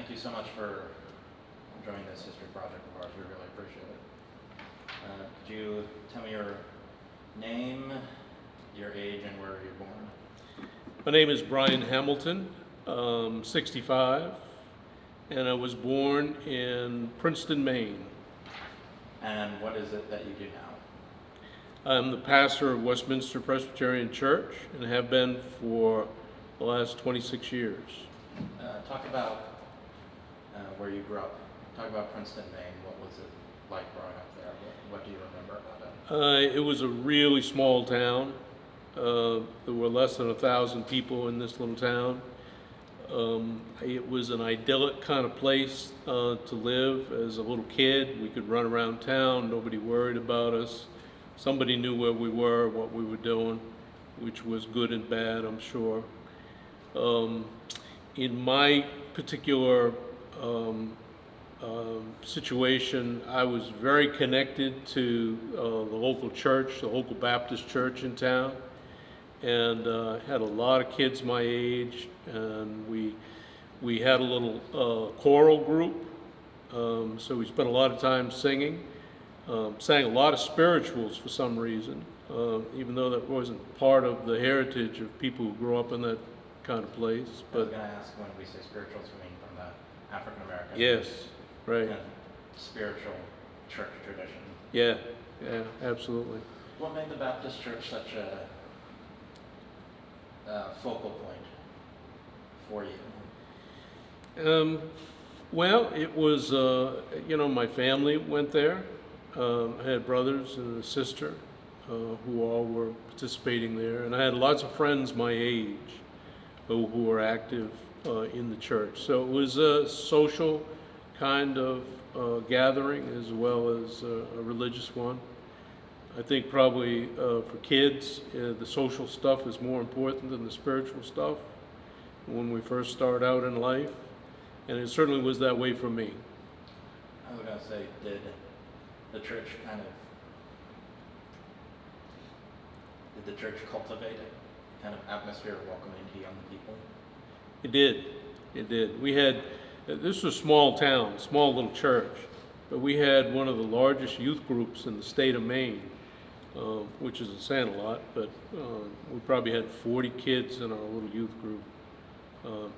thank you so much for joining this history project of ours. We really appreciate it. Could you tell me your name, your age, and where you're born? My name is Brian Hamilton, 65, and I was born in Princeton, Maine. And what is it that you do now? I'm the pastor of Westminster Presbyterian Church and have been for the last 26 years. Talk about where you grew up. Talk about Princeton, Maine. What was it like growing up there? What do you remember about it? It was a really small town. There were less than 1,000 people in this little town. It was an idyllic kind of place to live. As a little kid, we could run around town, nobody worried about us. Somebody knew where we were, what we were doing, which was good and bad, I'm sure. In my particular situation, I was very connected to the local church, the local Baptist church in town, and had a lot of kids my age, and we had a little choral group, so we spent a lot of time singing, sang a lot of spirituals for some reason, even though that wasn't part of the heritage of people who grew up in that kind of place. I was going to ask, when we say spirituals, we mean from the African American. Yes, right. Kind of spiritual church tradition. Yeah, absolutely. What made the Baptist church such a focal point for you? Well, it was, my family went there. I had brothers and a sister who all were participating there, and I had lots of friends my age who were active in the church. So it was a social kind of gathering as well as a religious one. I think probably for kids, the social stuff is more important than the spiritual stuff when we first start out in life, and it certainly was that way for me. I was going to say, did the church cultivate a kind of atmosphere of welcoming to young people? It did. We had, this was a small town, small little church, but we had one of the largest youth groups in the state of Maine, which isn't saying a lot, but we probably had 40 kids in our little youth group.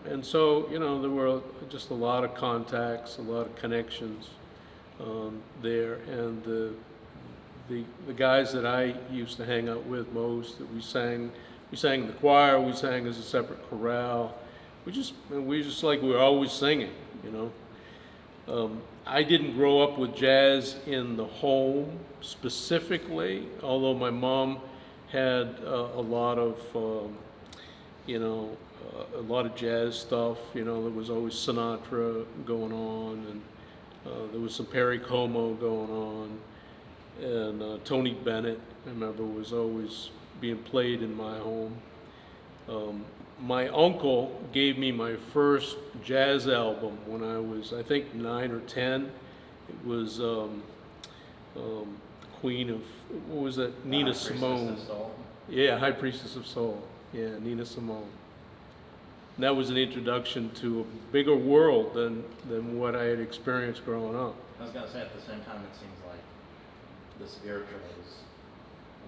And so, there were just a lot of contacts, a lot of connections there, and the guys that I used to hang out with most, that we sang in the choir, we sang as a separate chorale. We just like we were always singing, I didn't grow up with jazz in the home specifically, although my mom had a lot of jazz stuff. There was always Sinatra going on, and there was some Perry Como going on, and Tony Bennett, I remember, was always being played in my home. My uncle gave me my first jazz album when I was, I think, 9 or 10. It was Queen of, what was that? Nina Simone. Yeah, High Priestess of Soul. Yeah, Nina Simone. And that was an introduction to a bigger world than what I had experienced growing up. I was going to say, at the same time, it seems like the spirituals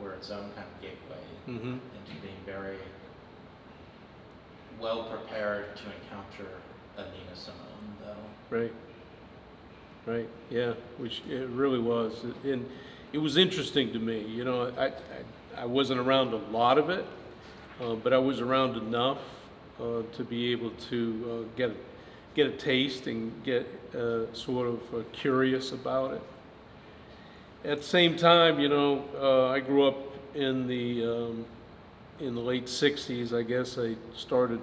were its own kind of gateway into being very well prepared to encounter a Nina Simone, though. Right, yeah, which it really was. And it was interesting to me, I wasn't around a lot of it, but I was around enough to be able to get a taste and get sort of curious about it. At the same time, I grew up in the late 60s, I guess. I started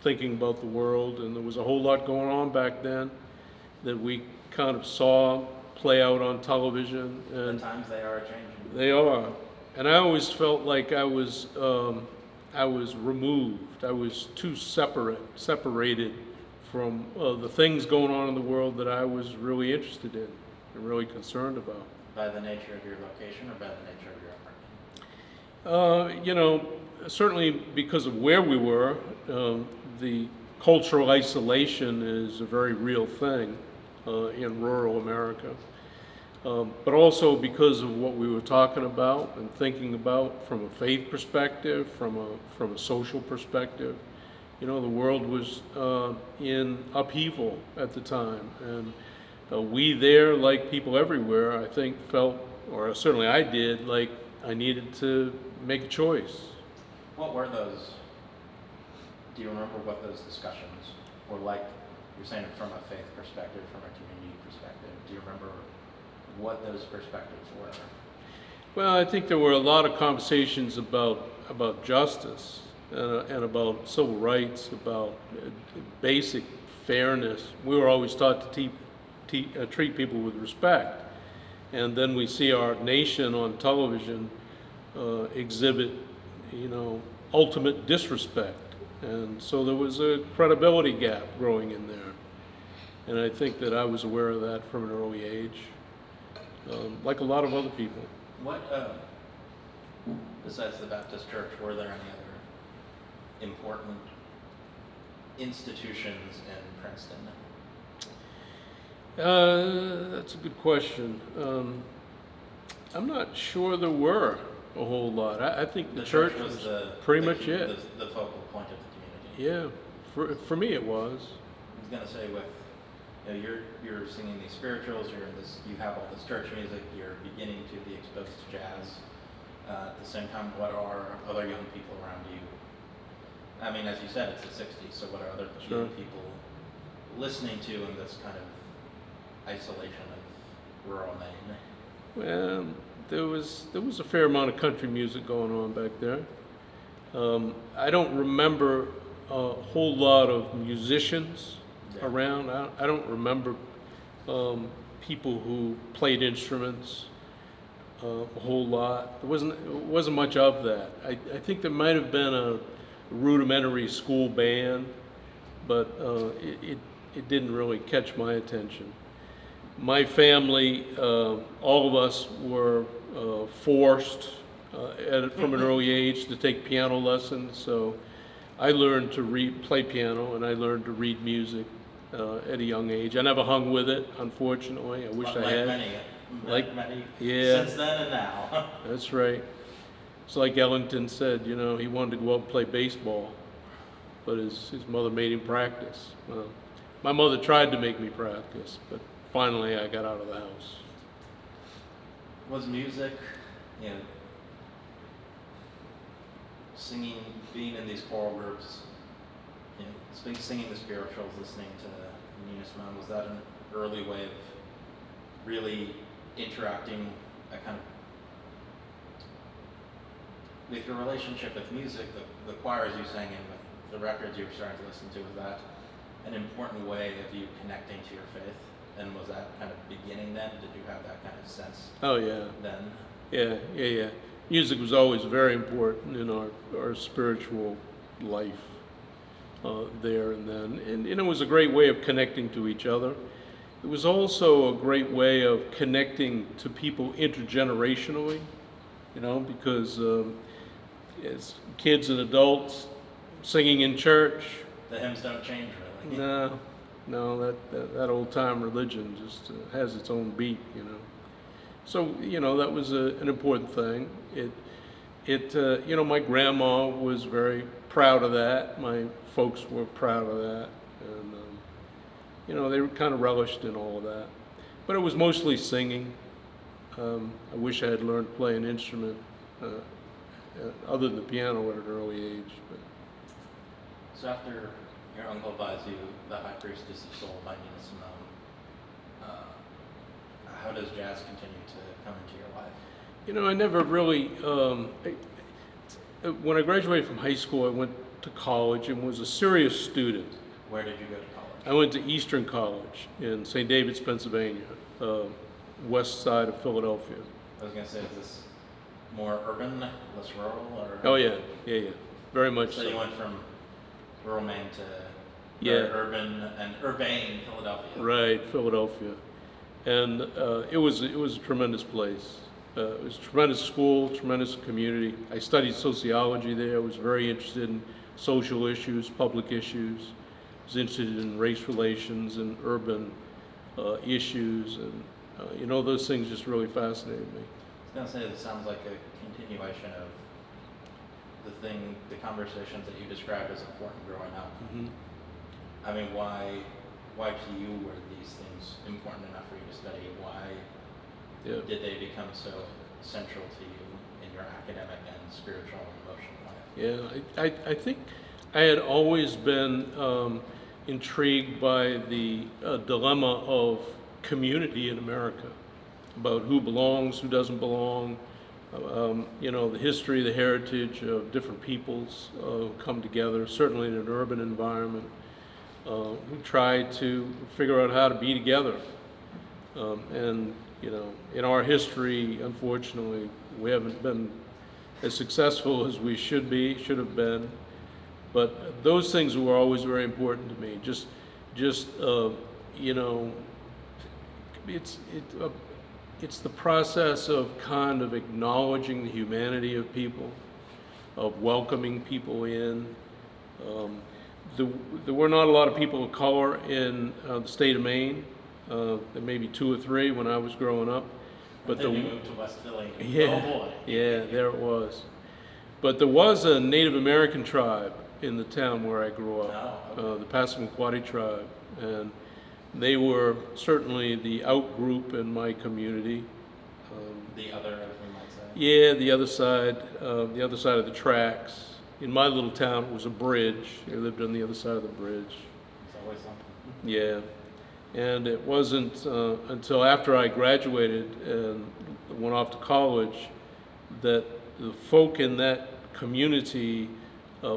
thinking about the world, and there was a whole lot going on back then that we kind of saw play out on television. And the times, they are changing. They are. And I always felt like I was removed. I was too separated from the things going on in the world that I was really interested in and really concerned about. By the nature of your location, or by the nature of your upbringing? Certainly because of where we were, the cultural isolation is a very real thing in rural America. But also because of what we were talking about and thinking about from a faith perspective, from a social perspective. You know, the world was in upheaval at the time, and we there, like people everywhere, I think felt, or certainly I did, like I needed to make a choice. What were those? Do you remember what those discussions were like? You're saying it from a faith perspective, from a community perspective. Do you remember what those perspectives were? Well, I think there were a lot of conversations about justice and about civil rights, about basic fairness. We were always taught to treat people with respect, and then we see our nation on television exhibit, ultimate disrespect, and so there was a credibility gap growing in there, and I think that I was aware of that from an early age, like a lot of other people. What, besides the Baptist Church, were there any other important institutions in Princeton? That's a good question. I'm not sure there were a whole lot. I think the church was pretty much it. The focal point of the community. Yeah, for me it was. I was gonna say, with you're singing these spirituals, you have all this church music, you're beginning to be exposed to jazz. At the same time, what are other young people around you? I mean, as you said, it's the 60s, so what are other young people listening to in this kind of isolation of rural Maine? Well, there was a fair amount of country music going on back there. I don't remember a whole lot of musicians around. I don't remember people who played instruments a whole lot. There wasn't much of that. I think there might have been a rudimentary school band, but it didn't really catch my attention. My family, all of us were forced from an early age to take piano lessons, so I learned to play piano, and I learned to read music at a young age. I never hung with it, unfortunately. I wish I had. Many, yeah. Since then and now. That's right. It's like Ellington said, he wanted to go out and play baseball, but his mother made him practice. My mother tried to make me practice, but finally I got out of the house. Was music, singing, being in these choral groups, singing the spirituals, listening to Nina Simone, was that an early way of really interacting with your relationship with music, the choirs you sang in, with the records you were starting to listen to? Was that an important way of you connecting to your faith? And was that kind of beginning then? Did you have that kind of sense? Oh yeah. Then? Yeah. Music was always very important in our spiritual life there and then. And it was a great way of connecting to each other. It was also a great way of connecting to people intergenerationally, because as kids and adults singing in church. The hymns don't change, really. No, that old time religion just has its own beat, So, that was an important thing. My grandma was very proud of that. My folks were proud of that. And, they were kind of relished in all of that. But it was mostly singing. I wish I had learned to play an instrument other than the piano at an early age. But. So after your uncle buys you The High Priestess of Soul by Nina Simone, how does jazz continue to come into your life? I never really, when I graduated from high school, I went to college and was a serious student. Where did you go to college? I went to Eastern College in St. David's, Pennsylvania, west side of Philadelphia. I was going to say, is this more urban, less rural? Or? Oh yeah, very much so. So you went from rural Maine to urban and urbane Philadelphia. Right, Philadelphia. And it was a tremendous place. It was a tremendous school, tremendous community. I studied sociology there. I was very interested in social issues, public issues. was interested in race relations and urban issues, and those things just really fascinated me. I was gonna say, it sounds like a continuation of the conversations that you described as important growing up. Mm-hmm. I mean, why to you were these things important enough for you to study? Why did they become so central to you in your academic and spiritual and emotional life? Yeah, I think I had always been intrigued by the dilemma of community in America, about who belongs, who doesn't belong, the history, the heritage of different peoples come together, certainly in an urban environment, who try to figure out how to be together. And in our history, unfortunately, we haven't been as successful as we should have been. But those things were always very important to me. It's the process of kind of acknowledging the humanity of people, of welcoming people in. There were not a lot of people of color in the state of Maine. There may be 2 or 3 when I was growing up. But then you moved to West Philly. Yeah, Oh boy. yeah, there it was. But there was a Native American tribe in the town where I grew up, the Passamaquoddy tribe, and they were certainly the out group in my community. The other, as we might say. Yeah, the other side of the tracks. In my little town, it was a bridge. I lived on the other side of the bridge. It's always something. Yeah, and it wasn't until after I graduated and went off to college that the folk in that community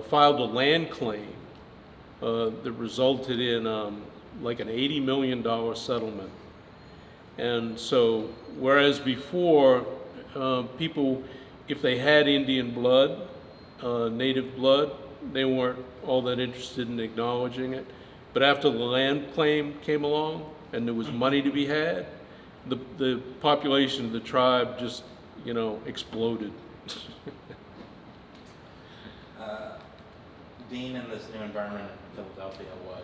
filed a land claim that resulted in like an $80 million settlement. And so, whereas before, people, if they had Indian blood, native blood, they weren't all that interested in acknowledging it. But after the land claim came along and there was money to be had, the population of the tribe just, exploded. Being in this new environment in Philadelphia, what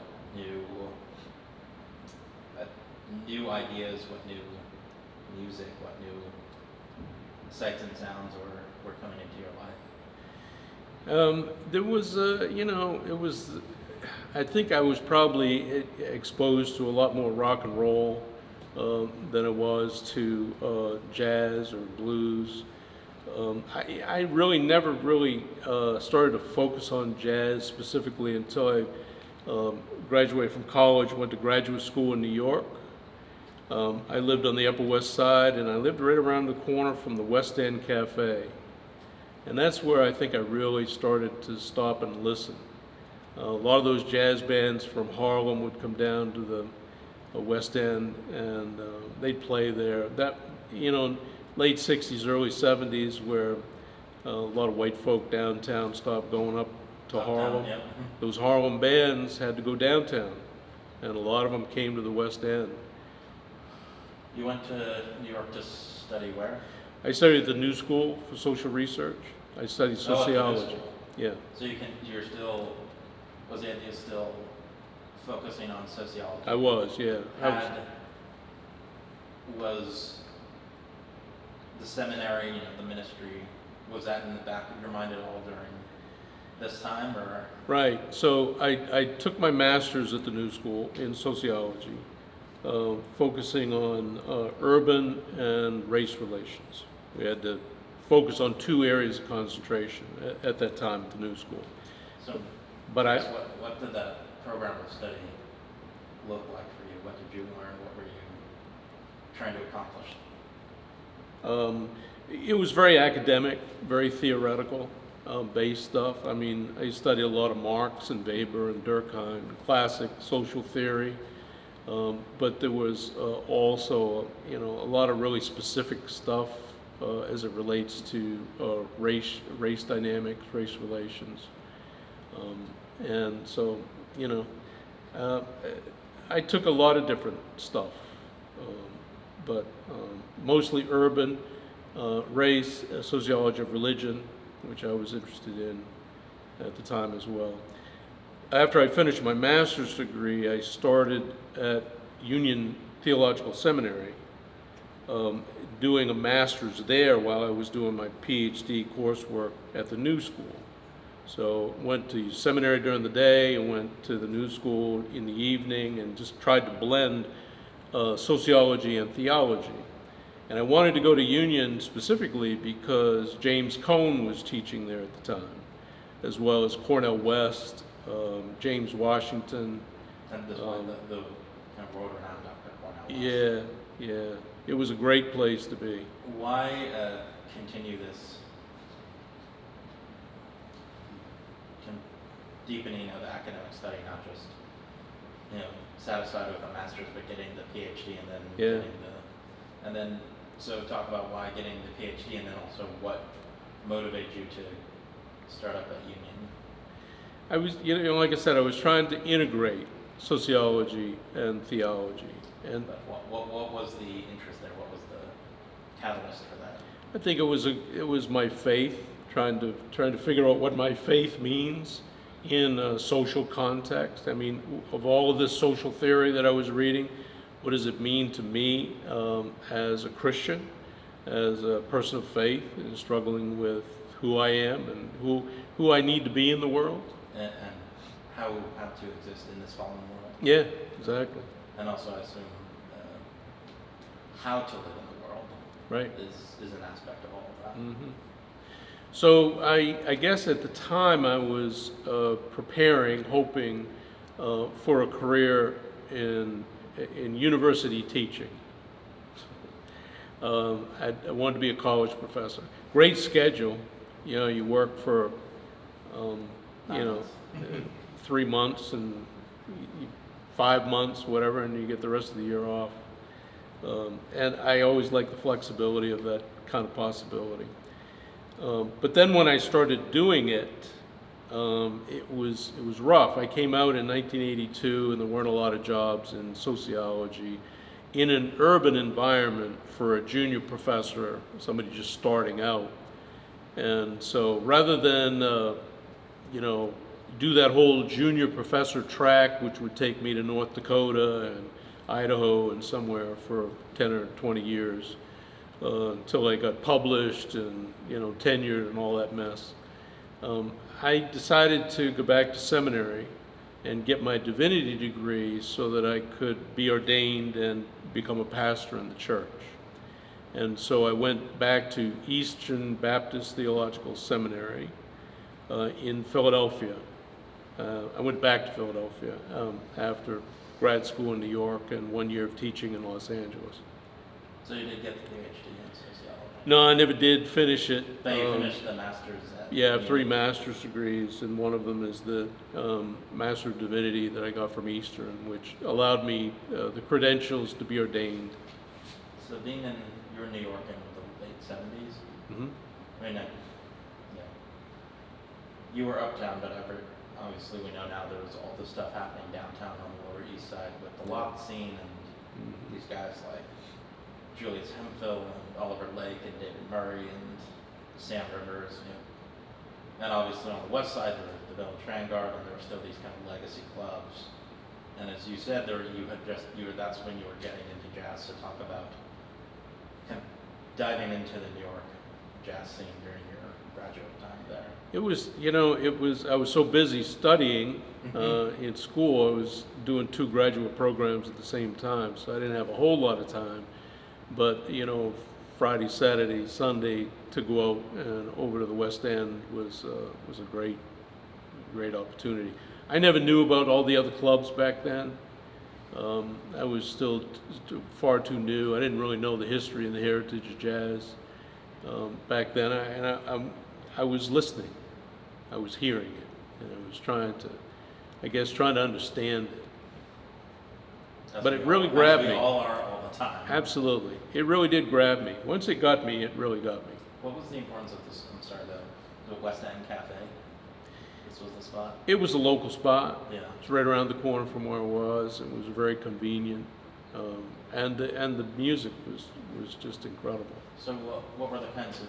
new ideas, what new music, what new sights and sounds were coming into your life? There was, it was, I think I was probably exposed to a lot more rock and roll than it was to jazz or blues. I really never really started to focus on jazz specifically until I graduated from college, went to graduate school in New York. I lived on the Upper West Side, and I lived right around the corner from the West End Cafe. And that's where I think I really started to stop and listen. A lot of those jazz bands from Harlem would come down to the West End, and they'd play there. That, late 60s, early 70s, where a lot of white folk downtown stopped going up to Harlem. Yep. Those Harlem bands had to go downtown, and a lot of them came to the West End. You went to New York to study where? I studied at the New School for Social Research. I studied sociology. At the New School. Yeah. So was the idea still focusing on sociology? I was, yeah. Was the seminary, the ministry, was that in the back of your mind at all during this time, or? Right. So I took my master's at the New School in sociology, focusing on urban and race relations. We had to focus on 2 areas of concentration at that time at the New School. So, but what did that program of study look like for you? What did you learn? What were you trying to accomplish? It was very academic, very theoretical based stuff. I mean, I studied a lot of Marx and Weber and Durkheim, classic social theory. But there was also, a lot of really specific stuff as it relates to race dynamics, race relations. And so, I took a lot of different stuff, but mostly urban, race, sociology of religion, which I was interested in at the time as well. after I finished my master's degree, I started at Union Theological Seminary, doing a master's there while I was doing my PhD coursework at the New School. So went to seminary during the day and went to the New School in the evening, and just tried to blend sociology and theology. And I wanted to go to Union specifically because James Cone was teaching there at the time, as well as Cornell West, James Washington. And this one, the kind of road around Dr. Cornell West. Yeah, yeah. It was a great place to be. Why continue this deepening of academic study, not just, satisfied with a master's, but getting the PhD and then getting so talk about why getting the PhD, and then also what motivated you to start up at Union. I was, like I said, I was trying to integrate sociology and theology. And but what was the interest there? What was the catalyst for that? I think it was my faith, trying to figure out what my faith means in a social context. I mean, of all of this social theory that I was reading, what does it mean to me as a Christian, as a person of faith, and struggling with who I am and who I need to be in the world? And how to exist in this fallen world. Yeah, exactly. And also, I assume, how to live in the world, right, is an aspect of all of that. Mm-hmm. So I guess at the time I was preparing, hoping for a career in university teaching. I wanted to be a college professor. Great schedule, you work for 3 months and 5 months, whatever, and you get the rest of the year off. And I always liked the flexibility of that kind of possibility. But then when I started doing it, it was rough. I came out in 1982, and there weren't a lot of jobs in sociology in an urban environment for a junior professor, somebody just starting out. And so rather than do that whole junior professor track, which would take me to North Dakota and Idaho and somewhere for 10 or 20 years, until I got published and tenured and all that mess. I decided to go back to seminary and get my divinity degree so that I could be ordained and become a pastor in the church. And so I went back to Eastern Baptist Theological Seminary in Philadelphia. I went back to Philadelphia after grad school in New York and 1 year of teaching in Los Angeles. So you did get the PhD in sociology? No, I never did finish it. But you finished the master's at Yeah, I have 3 master's degrees, and one of them is the Master of Divinity that I got from Eastern, which allowed me the credentials to be ordained. So you were in New York in the late 70s? Mm-hmm. I mean, you were uptown, but obviously we know now there was all this stuff happening downtown on the Lower East Side with the lot scene and these guys like Julius Hemphill and Oliver Lake and David Murray and Sam Rivers, and obviously on the west side there was the Village Vanguard, and there were still these kind of legacy clubs. And as you said, that's when you were getting into jazz to talk about kind of diving into the New York jazz scene during your graduate time there. It was, I was so busy studying in school. I was doing 2 graduate programs at the same time, so I didn't have a whole lot of time. But, Friday, Saturday, Sunday to go out and over to the West End was a great opportunity. I never knew about all the other clubs back then. I was still far too new. I didn't really know the history and the heritage of jazz back then. I was listening. I was hearing it, and I was trying to understand it. But it really grabbed me. We all are all the time. Absolutely. It really did grab me. Once it got me, it really got me. What was the importance of this, the West End Cafe? This was the spot? It was a local spot. Yeah. It's right around the corner from where I was. It was very convenient. And the music was just incredible. So what were the kinds of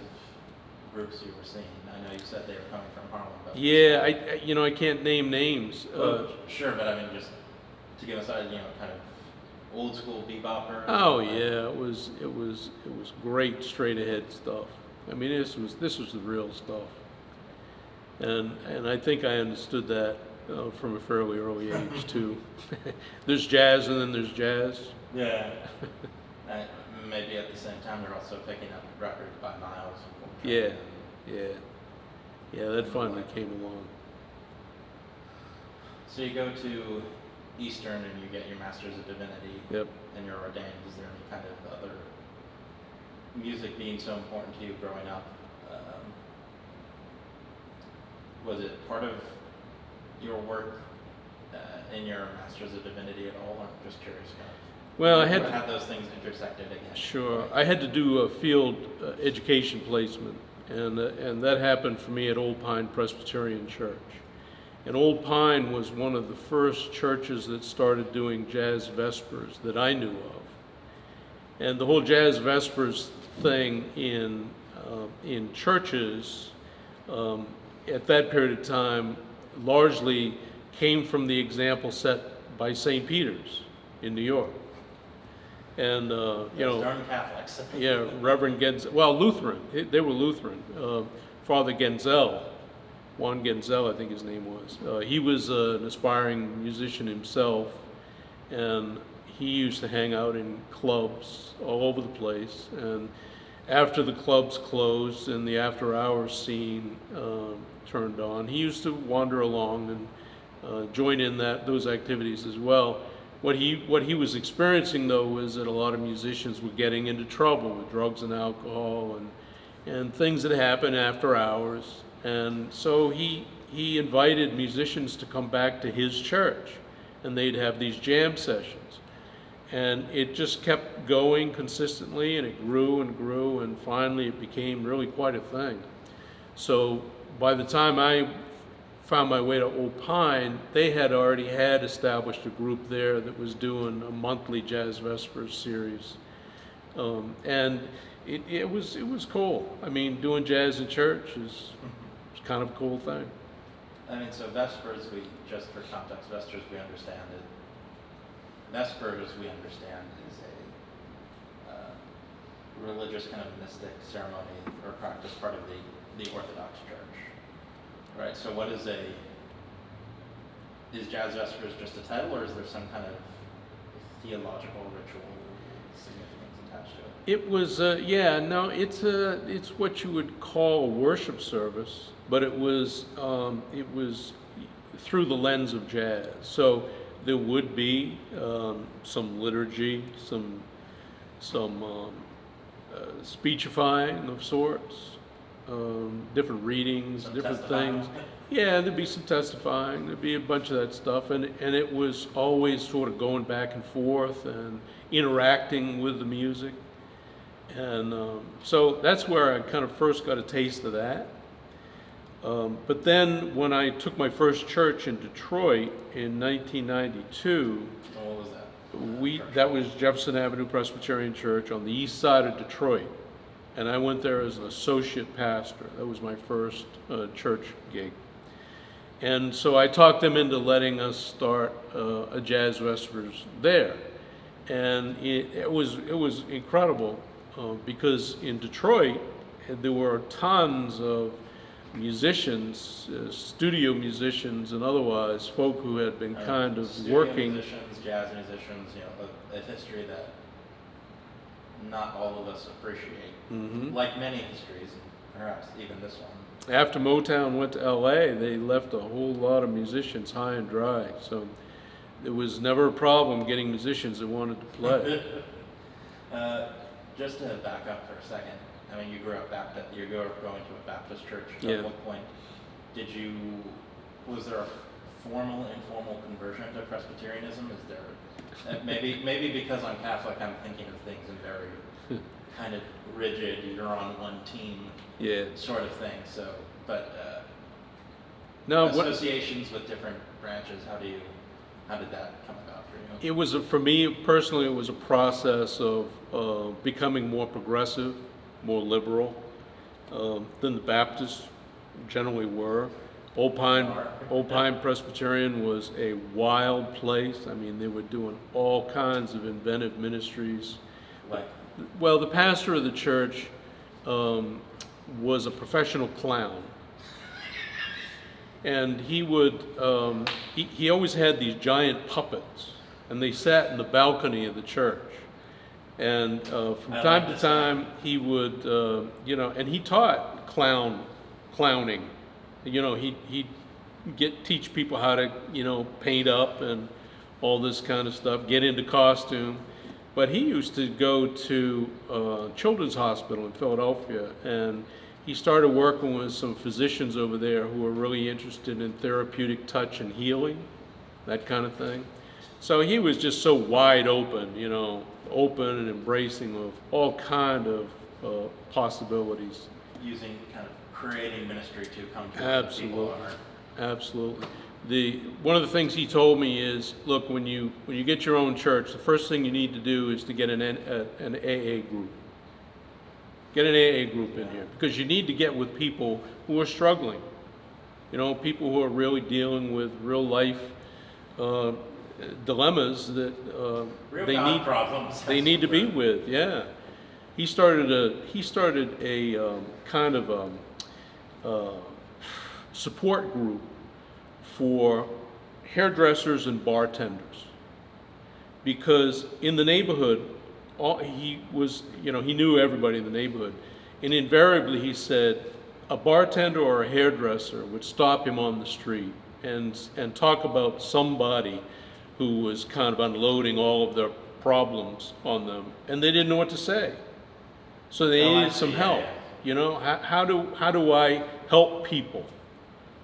groups you were seeing? I know you said they were coming from Harlem, but Yeah, I can't name names. sure, but I mean, just to give us, kind of old school bebopper. Oh yeah, it was great straight ahead stuff. I mean, this was the real stuff, and I think I understood that from a fairly early age too. There's jazz and then there's jazz. Yeah. Maybe at the same time they're also picking up records by Miles. Yeah, that finally came along. So you go to Eastern and you get your Master's of Divinity. Yep. And you're ordained. Is there any kind of other music being so important to you growing up? Was it part of your work in your Master's of Divinity at all? I'm just curious. Well, I had had those things intersected again. Sure, I had to do a field education placement, and that happened for me at Old Pine Presbyterian Church. And Old Pine was one of the first churches that started doing jazz vespers that I knew of. And the whole jazz vespers thing in churches at that period of time largely came from the example set by St. Peter's in New York. And darn Catholics. Yeah, Reverend Genzel, well, Lutheran. They were Lutheran. Father Genzel, Juan Genzel, I think his name was. He was an aspiring musician himself, and he used to hang out in clubs all over the place. And after the clubs closed and the after-hours scene turned on, he used to wander along and join in those activities as well. What he was experiencing, though, was that a lot of musicians were getting into trouble with drugs and alcohol and things that happen after hours. And so he invited musicians to come back to his church, and they'd have these jam sessions. And it just kept going consistently, and it grew and grew, and finally it became really quite a thing. So by the time I found my way to Old Pine, they had already established a group there that was doing a monthly Jazz Vespers series. And it was cool. I mean, doing jazz in church is kind of a cool thing. I mean, so Vespers, just for context, Vespers, we understand it. Vespers, we understand, is a religious kind of mystic ceremony or practice, part of the Orthodox Church. Right, so is Jazz Vespers just a title, or is there some kind of theological ritual significance attached to it? It was, it's what you would call a worship service, but it was through the lens of jazz. So there would be some liturgy, some speechifying of sorts, different readings, Some different testifying. things. Yeah, there'd be some testifying, there'd be a bunch of that stuff, and it was always sort of going back and forth and interacting with the music. And so that's where I kind of first got a taste of that. But then when I took my first church in Detroit in 1992, What was that? that was Jefferson Avenue Presbyterian Church on the east side of Detroit. And I went there as an associate pastor. That was my first church gig. And so I talked them into letting us start a Jazz Vespers there. And it was incredible because in Detroit, there were tons of musicians, studio musicians and otherwise, folk who had been kind of studio working. musicians, jazz musicians, a history that not all of us appreciate. Mm-hmm. Like many histories, perhaps even this one. After Motown went to LA, they left a whole lot of musicians high and dry. So there was never a problem getting musicians that wanted to play. Just to back up for a second, I mean, you grew up Baptist. You grew up going to a Baptist church. Yeah. At what point was there a formal, informal conversion to Presbyterianism? Is there maybe because I'm Catholic, I'm thinking of things in very kind of rigid, you're on one team, sort of thing. So, but associations with different branches. How did that come about for you? It was for me personally. It was a process of becoming more progressive, more liberal, than the Baptists generally were. Old Pine Presbyterian was a wild place. I mean, they were doing all kinds of inventive ministries. Like, Well, the pastor of the church was a professional clown. And he would, he always had these giant puppets, and they sat in the balcony of the church. And from time to time, he would, and he taught clowning. He'd teach people how to, paint up and all this kind of stuff, get into costume. But he used to go to Children's Hospital in Philadelphia, and he started working with some physicians over there who were really interested in therapeutic touch and healing, that kind of thing. So he was just so wide open, open and embracing of all kind of possibilities. using kind of creating ministry to come to Absolutely. people are. Absolutely. One of the things he told me is, look, when you get your own church, the first thing you need to do is to get an AA group. Get an AA group in here, because you need to get with people who are struggling. People who are really dealing with real life dilemmas that they need to be with. Yeah. He started a kind of support group for hairdressers and bartenders, because in the neighborhood, he knew everybody in the neighborhood, and invariably he said a bartender or a hairdresser would stop him on the street and talk about somebody who was kind of unloading all of their problems on them, and they didn't know what to say. So they needed some help. How do I help people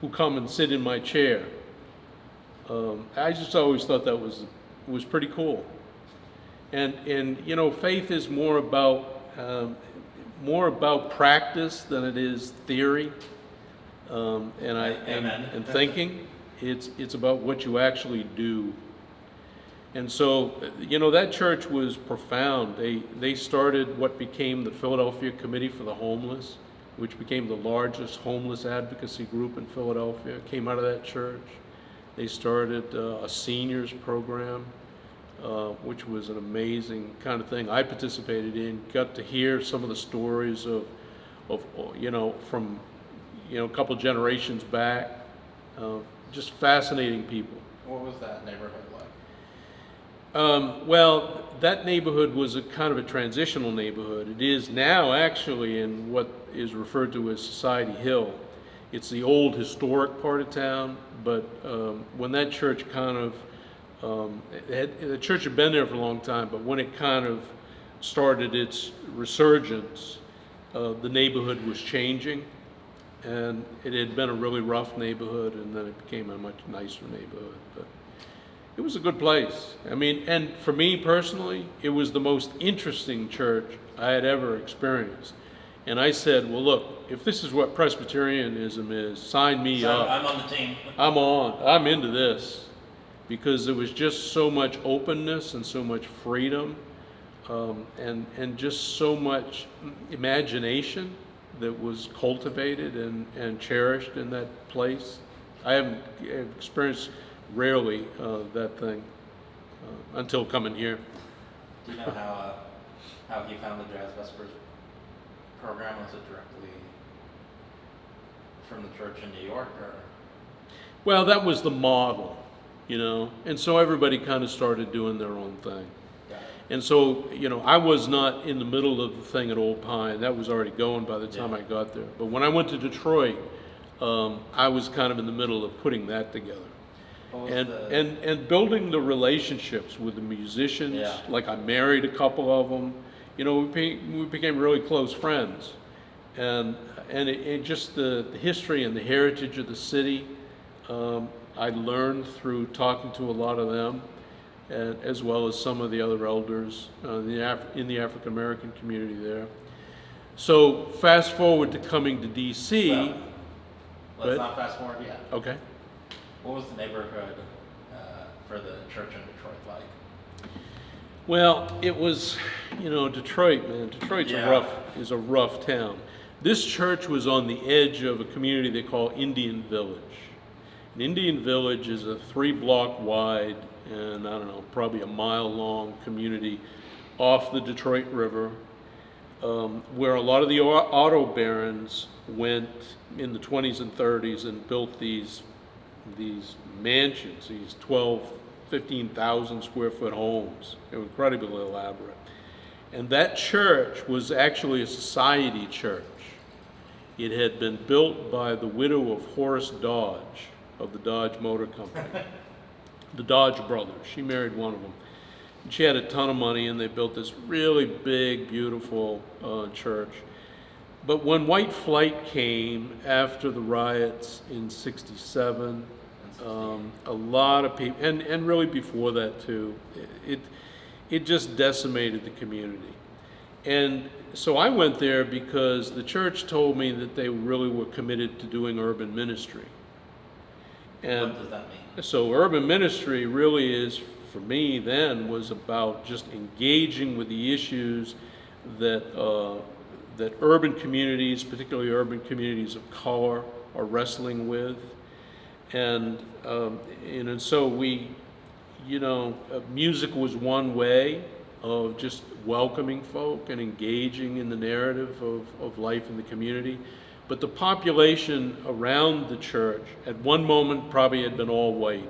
who come and sit in my chair? I just always thought that was pretty cool. And faith is more about practice than it is theory, and thinking. It's about what you actually do. And so, that church was profound. They started what became the Philadelphia Committee for the Homeless, which became the largest homeless advocacy group in Philadelphia. It came out of that church. They started a seniors program, which was an amazing kind of thing I participated in. Got to hear some of the stories of from a couple generations back. Just fascinating people. What was that neighborhood like? Well, that neighborhood was a kind of a transitional neighborhood. It is now actually in what is referred to as Society Hill. It's the old historic part of town, but when that church the church had been there for a long time, but when it kind of started its resurgence, the neighborhood was changing, and it had been a really rough neighborhood, and then it became a much nicer neighborhood. But it was a good place. I mean, and for me personally, it was the most interesting church I had ever experienced. And I said, well, look, if this is what Presbyterianism is, sign me up. I'm on the team. I'm into this, because there was just so much openness and so much freedom, and just so much imagination that was cultivated and cherished in that place. I haven't experienced rarely that thing until coming here. Do you know how he found the Jazz Vespers program? Was it directly from the church in New York, or? Well, that was the model, and so everybody kind of started doing their own thing. Got it. And so, I was not in the middle of the thing at Old Pine. That was already going by the time I got there. But when I went to Detroit, I was kind of in the middle of putting that together. And building the relationships with the musicians. Yeah. Like, I married a couple of them. We became really close friends. And just the history and the heritage of the city, I learned through talking to a lot of them, as well as some of the other elders in the African American community there. So fast forward to coming to D.C. Well, let's not fast forward yet. Okay. What was the neighborhood for the church in Detroit like? Well, it was, Detroit, man. Detroit's a rough town. This church was on the edge of a community they call Indian Village. An Indian Village is a 3-block wide and, I don't know, probably a mile-long community off the Detroit River, where a lot of the auto barons went in the 20s and 30s and built these mansions, these 12, 15,000 square foot homes. They were incredibly elaborate. And that church was actually a society church. It had been built by the widow of Horace Dodge of the Dodge Motor Company, the Dodge brothers. She married one of them. And she had a ton of money, and they built this really big, beautiful church. But when white flight came after the riots in '67, a lot of people, and really before that too, it just decimated the community. And so I went there because the church told me that they really were committed to doing urban ministry. And what does that mean? so urban ministry really is, for me then, was about just engaging with the issues that urban communities, particularly urban communities of color, are wrestling with. And so we, music was one way of just welcoming folk and engaging in the narrative of life in the community. But the population around the church, at one moment, probably had been all white.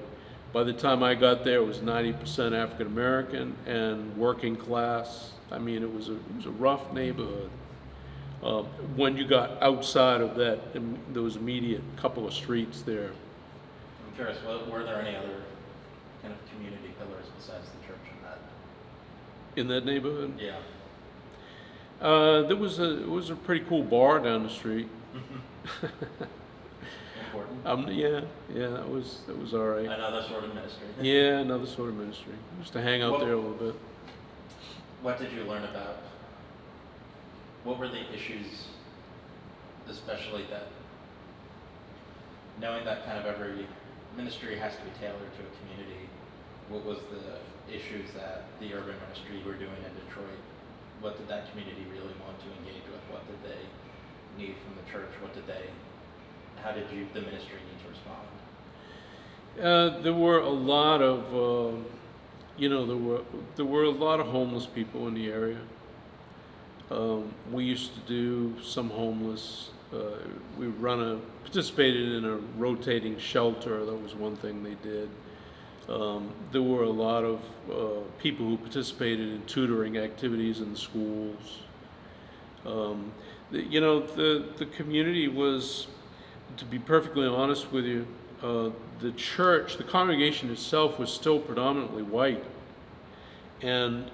By the time I got there, it was 90% African American and working class. I mean, it was a rough neighborhood. When you got outside of that, those immediate couple of streets there. I'm curious, were there any other kind of community pillars besides the church In that neighborhood? Yeah. It was a pretty cool bar down the street. Important. Yeah, that was all right. Another sort of ministry. Yeah, another sort of ministry. Just to hang out there a little bit. What did you learn about? What were the issues, especially that, knowing that kind of every ministry has to be tailored to a community, what was the issues that the urban ministry were doing in Detroit? What did that community really want to engage with? What did they need from the church? How did the ministry need to respond? There were a lot of, there were a lot of homeless people in the area. We used to do some homeless. We participated in a rotating shelter. That was one thing they did. There were a lot of people who participated in tutoring activities in the schools. The community was, to be perfectly honest with you, the church, the congregation itself was still predominantly white. And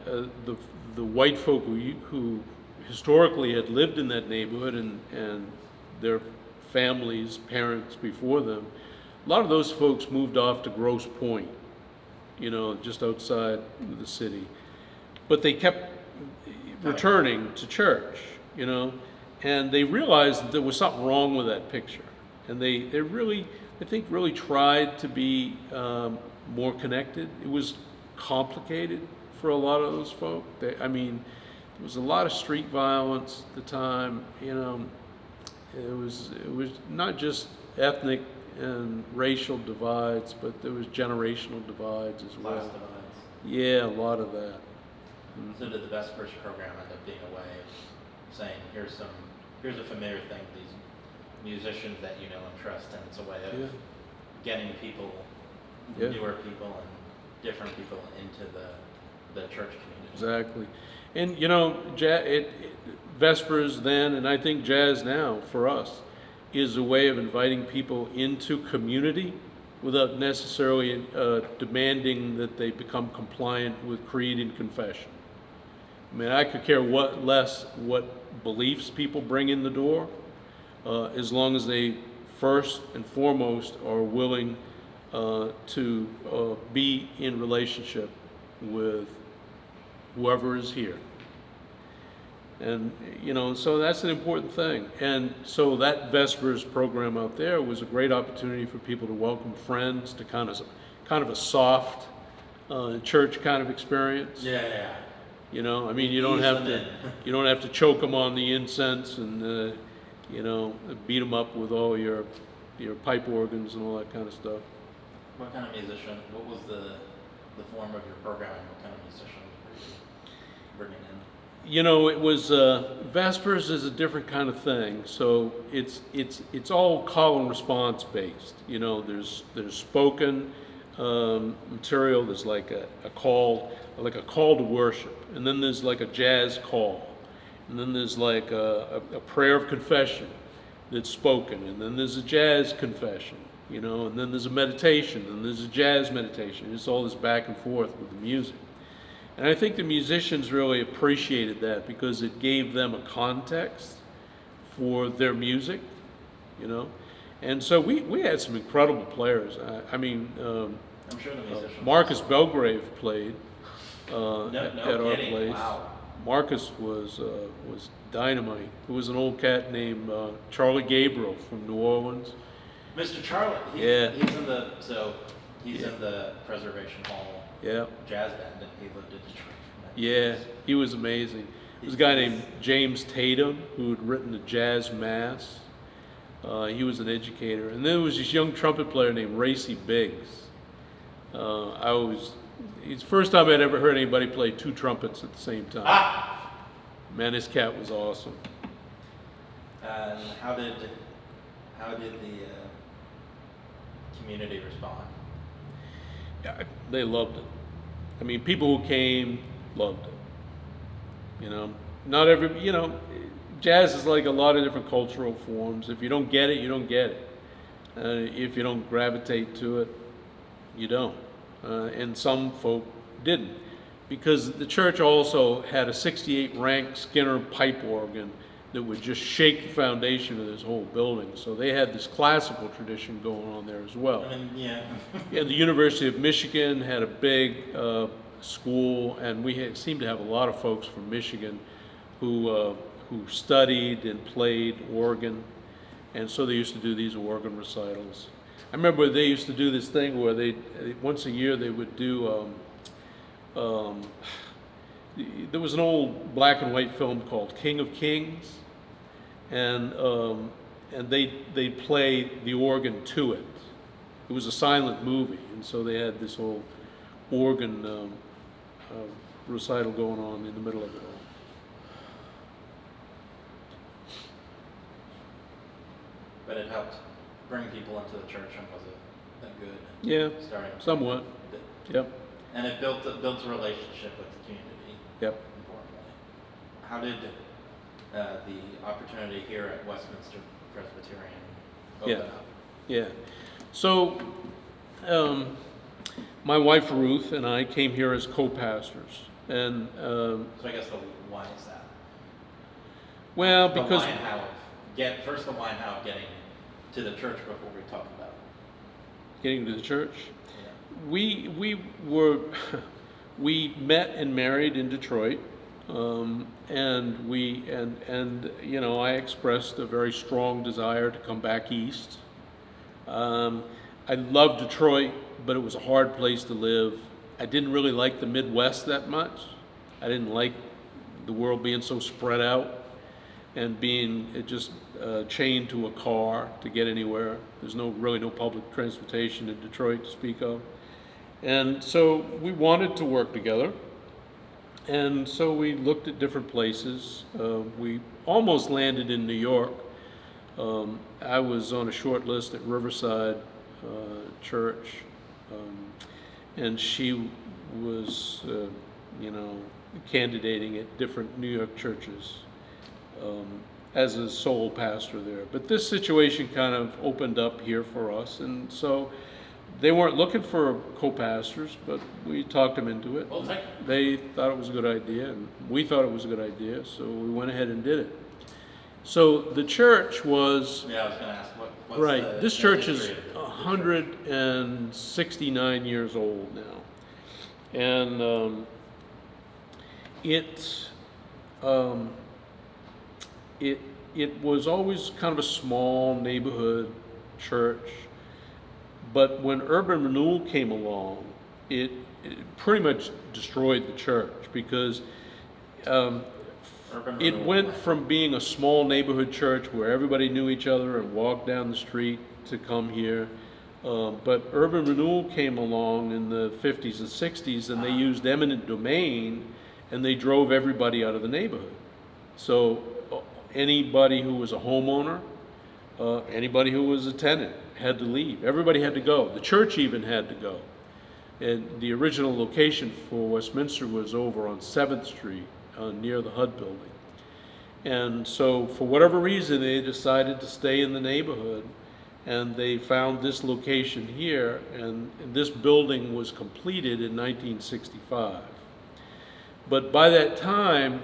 the white folk who historically had lived in that neighborhood and their families, parents before them, a lot of those folks moved off to Grosse Pointe, just outside the city. But they kept returning to church, and they realized that there was something wrong with that picture. And they really, I think, really tried to be more connected. It was complicated for a lot of those folk. There was a lot of street violence at the time. It was not just ethnic and racial divides, but there was generational divides as well. Class divides. Yeah, a lot of that. So did the Vespers program end up being a way of saying, here's a familiar thing, these musicians that you know and trust, and it's a way of getting people, newer people and different people into the church community. Exactly. And Vespers then, and I think jazz now for us, is a way of inviting people into community without necessarily demanding that they become compliant with creed and confession. I could care less what beliefs people bring in the door, as long as they first and foremost are willing to be in relationship with whoever is here. And, so that's an important thing. And so that Vespers program out there was a great opportunity for people to welcome friends, to kind of a soft church kind of experience. Yeah. You don't have to choke them on the incense and you know, beat them up with all your pipe organs and all that kind of stuff. What kind of musician? What was the form of your programming? What kind of musicians were you bringing in? You know, it was Vespers is a different kind of thing. So it's all call and response based. You know, there's spoken material. There's like a call to worship, and then there's like a jazz call, and then there's like a prayer of confession that's spoken, and then there's a jazz confession. You know, and then there's a meditation, and there's a jazz meditation. It's all this back and forth with the music. And I think the musicians really appreciated that because it gave them a context for their music, you know. And so we had some incredible players. I'm sure the musicians. Marcus Belgrave played No at our kidding. place. Wow. Marcus was dynamite. There was an old cat named Charlie Gabriel from New Orleans. Mr. Charlie. Yeah. He's in the Preservation Hall Yeah. jazz band, and he lived in Detroit. Yeah, he was amazing. There was a guy named James Tatum who had written the Jazz Mass. He was an educator. And then there was this young trumpet player named Racy Biggs. It's the first time I'd ever heard anybody play two trumpets at the same time. Ah! Man, this cat was awesome. And how did the community respond? Yeah, they loved it. I mean, people who came loved it. You know, not every, you know, jazz is like a lot of different cultural forms. If you don't get it, you don't get it. If you don't gravitate to it, you don't. And some folk didn't. Because the church also had a 68 rank Skinner pipe organ that would just shake the foundation of this whole building. So they had this classical tradition going on there as well. I mean, yeah. Yeah, the University of Michigan had a big school, and we seemed to have a lot of folks from Michigan who studied and played organ, and so they used to do these organ recitals. I remember they used to do this thing where they once a year they would do. There was an old black and white film called King of Kings, and they play the organ to it. It was a silent movie, and so they had this whole organ recital going on in the middle of it all. But it helped bring people into the church and was a good starting point. Somewhat. Yep. And it built a relationship with the community. Yep. Importantly. How did the opportunity here at Westminster Presbyterian open up? Yeah. So, my wife Ruth and I came here as co-pastors, and so I guess why is that? Well, the because why and how of getting to the church before we talk about getting to the church, yeah. we met and married in Detroit, and you know, I expressed a very strong desire to come back east. I loved Detroit, but it was a hard place to live. I didn't really like the Midwest that much. I didn't like the world being so spread out and being just chained to a car to get anywhere. There's really no public transportation in Detroit to speak of. And so we wanted to work together. And so we looked at different places. We almost landed in New York. I was on a short list at Riverside Church, and she was, candidating at different New York churches as a sole pastor there. But this situation kind of opened up here for us, and so they weren't looking for co-pastors, but we talked them into it. Well, they thought it was a good idea, and we thought it was a good idea, so we went ahead and did it. So the church was... Yeah, I was going to ask, what's right. This church is 169 years old now, and it was always kind of a small neighborhood church, but when urban renewal came along, it pretty much destroyed the church because Urban It renewal went plan. from being a small neighborhood church where everybody knew each other and walked down the street to come here. But urban renewal came along in the 50s and 60s, and they used eminent domain, and they drove everybody out of the neighborhood. So anybody who was a homeowner, anybody who was a tenant had to leave. Everybody had to go. The church even had to go. And the original location for Westminster was over on 7th Street, near the HUD building. And so for whatever reason, they decided to stay in the neighborhood, and they found this location here, and this building was completed in 1965. But by that time,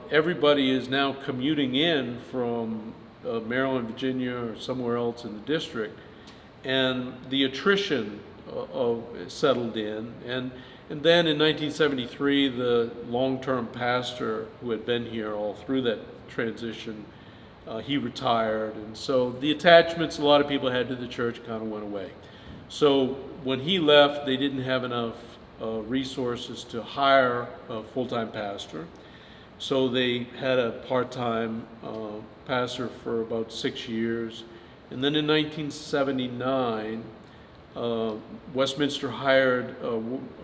everybody is now commuting in from Maryland, Virginia, or somewhere else in the district, and the attrition settled in. And then in 1973, the long-term pastor who had been here all through that transition, he retired. And so the attachments a lot of people had to the church kind of went away. So when he left, they didn't have enough resources to hire a full-time pastor. So they had a part-time pastor for about 6 years. And then in 1979, Westminster hired a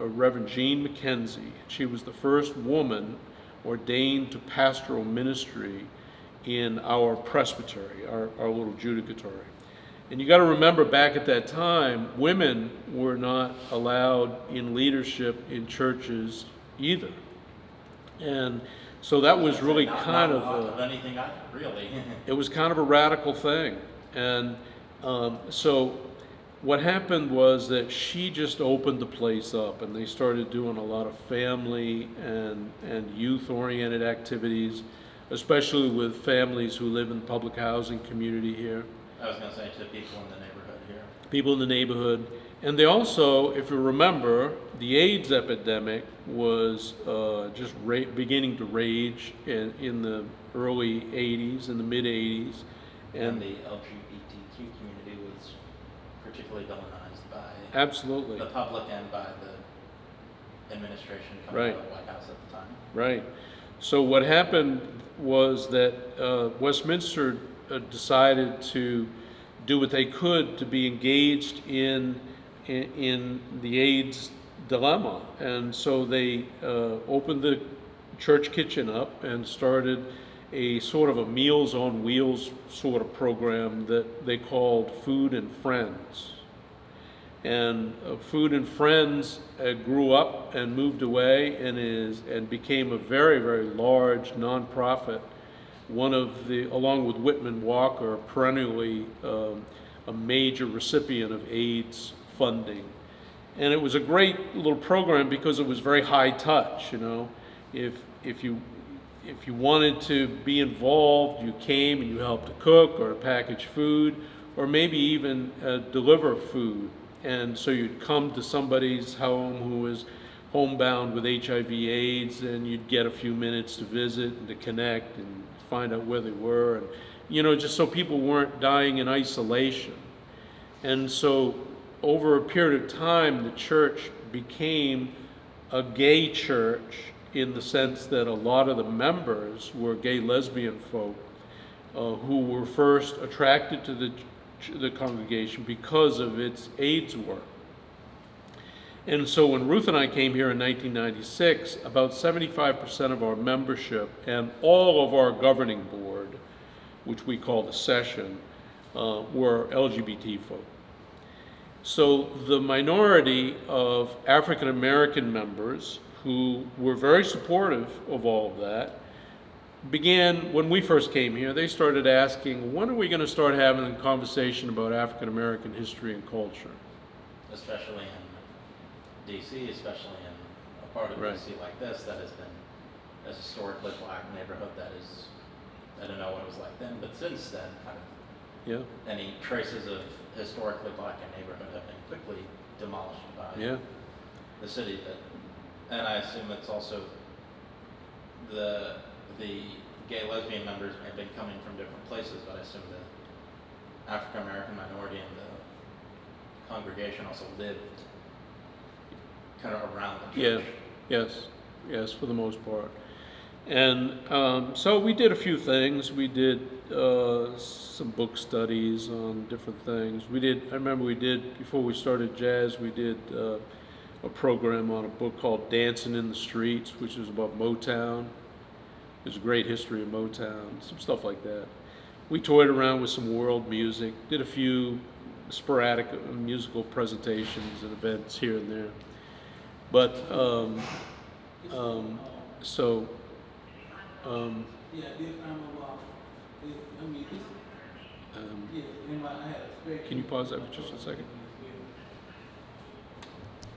Reverend Jean McKenzie. She was the first woman ordained to pastoral ministry in our presbytery, our little judicatory. And you got to remember, back at that time, women were not allowed in leadership in churches either. And so that was really kind of anything really. it was kind of a radical thing. And so what happened was that she just opened the place up, and they started doing a lot of family and youth-oriented activities, especially with families who live in the public housing community here. I was going to say, to people in the neighborhood here. People in the neighborhood. And they also, if you remember, the AIDS epidemic was just beginning to rage in the early 80s, in the mid 80s. And the LGBTQ community was particularly villainized by absolutely the public and by the administration coming right. out of the White House at the time. Right. So what happened was that Westminster decided to do what they could to be engaged in the AIDS dilemma. And so they opened the church kitchen up and started a sort of a Meals on Wheels sort of program that they called Food and Friends. And Food and Friends grew up and moved away and became a very, very large nonprofit. One of the, along with Whitman Walker, perennially a major recipient of AIDS funding. And it was a great little program because it was very high touch. You know, if you wanted to be involved, you came and you helped to cook or package food, or maybe even deliver food. And so you'd come to somebody's home who was homebound with HIV/AIDS, and you'd get a few minutes to visit and to connect and find out where they were, and just so people weren't dying in isolation. And so over a period of time, the church became a gay church, in the sense that a lot of the members were gay lesbian folk who were first attracted to the congregation because of its AIDS work. And so when Ruth and I came here in 1996, about 75% of our membership and all of our governing board, which we call the session, were LGBT folk. So the minority of African American members, who were very supportive of all of that, began, when we first came here, they started asking, when are we going to start having a conversation about African American history and culture? Especially in DC, especially in a part of right. DC like this that has been a historically black neighborhood that is, I don't know what it was like then, but since then, kind of any traces of historically black neighborhood have been quickly demolished by the city. And I assume it's also the gay lesbian members may have been coming from different places, but I assume the African American minority in the congregation also lived kind of around the church. Yes, for the most part. And so we did a few things. We did some book studies on different things. I remember we did, before we started jazz, we did a program on a book called Dancing in the Streets, which is about Motown. There's a great history of Motown, some stuff like that. We toyed around with some world music, did a few sporadic musical presentations and events here and there. But so. Can you pause that for just a second?